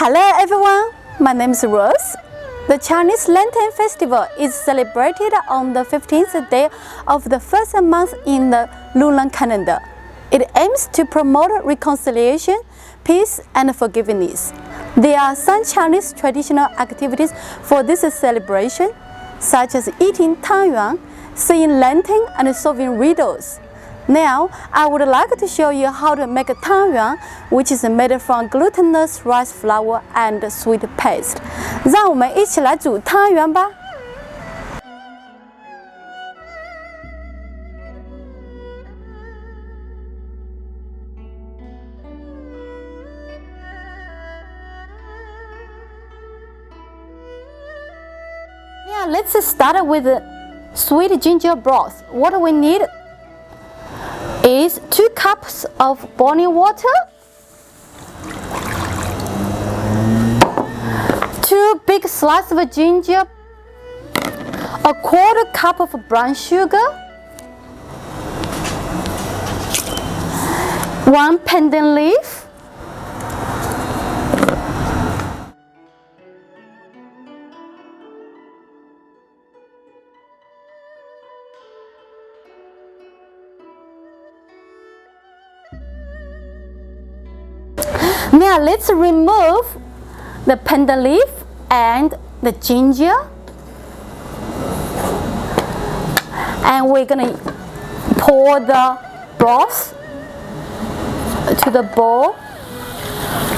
Hello everyone, my name is Rose. The Chinese Lantern Festival is celebrated on the 15th day of the first month in the lunar calendar. It aims to promote reconciliation, peace, and forgiveness. There are some Chinese traditional activities for this celebration, such as eating Tang Yuan, seeing lantern, and solving riddles. Now, I would like to show you how to make Tang Yuan, which is made from glutinous rice flour and sweet paste. 让我们一起来煮汤圆吧。Yeah, let's start with sweet ginger broth. What we need is 2 cups of boiling water, 2 big slices of ginger, a 1/4 cup of brown sugar, 1 pandan leaf, Now let's remove the pandan leaf and the ginger, and we're gonna pour the broth to the bowl.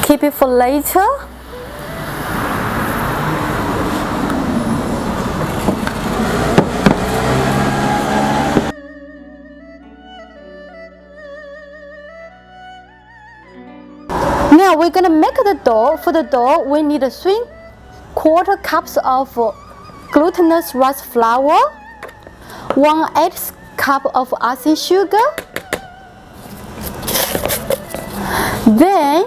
Keep it for later. Now we're gonna make the dough. For the dough, we need 3/4 cups of glutinous rice flour, 1/8 cup of icing sugar, then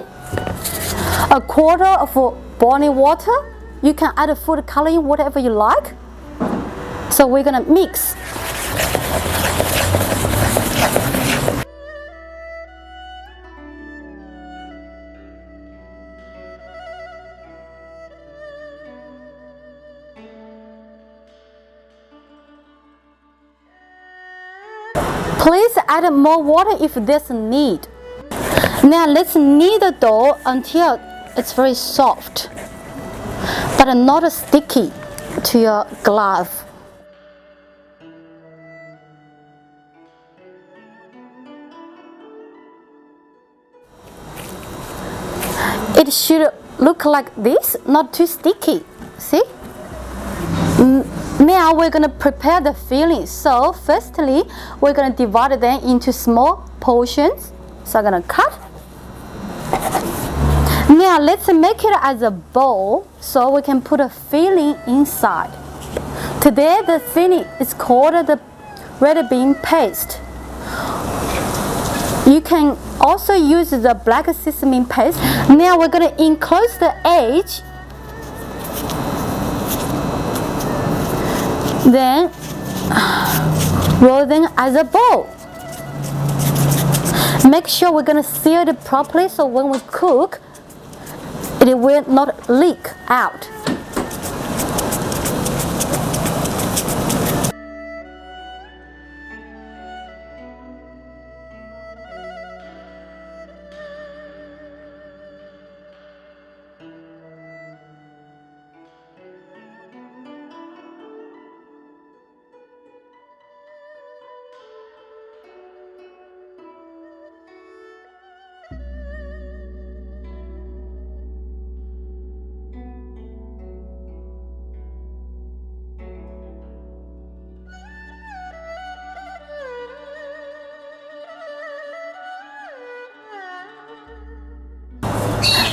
1/4 of boiling water. You can add food coloring, whatever you like. So we're gonna mix. Please add more water if there's a need. Now let's knead the dough until it's very soft, but not sticky to your glove. It should look like this, not too sticky. See? Now we're going to prepare the filling. So firstly, we're going to divide them into small portions. So I'm going to cut. Now let's make it as a bowl so we can put a filling inside. Today the filling is called the red bean paste. You can also use the black sesame paste. Now we're going to enclose the edge. Then roll them as a bowl. Make sure we're going to seal it properly so when we cook, it will not leak out.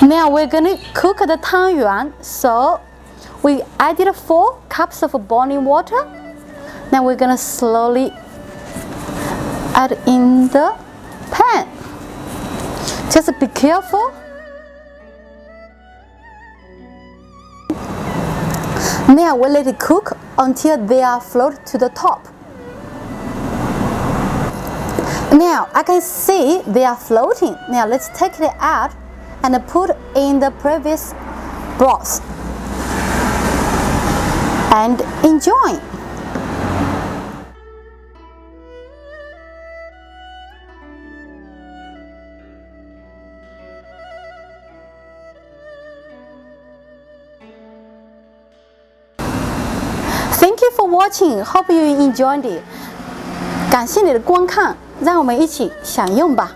Now we're going to cook the Tang Yuan. So we added 4 cups of boiling water. Now we're going to slowly add in the pan. Just be careful. Now we let it cook until they are float to the top. Now I can see they are floating. Now let's take it out and put in the previous broth and enjoy. Thank you for watching. Hope you enjoyed it. 感谢你的观看，让我们一起享用吧。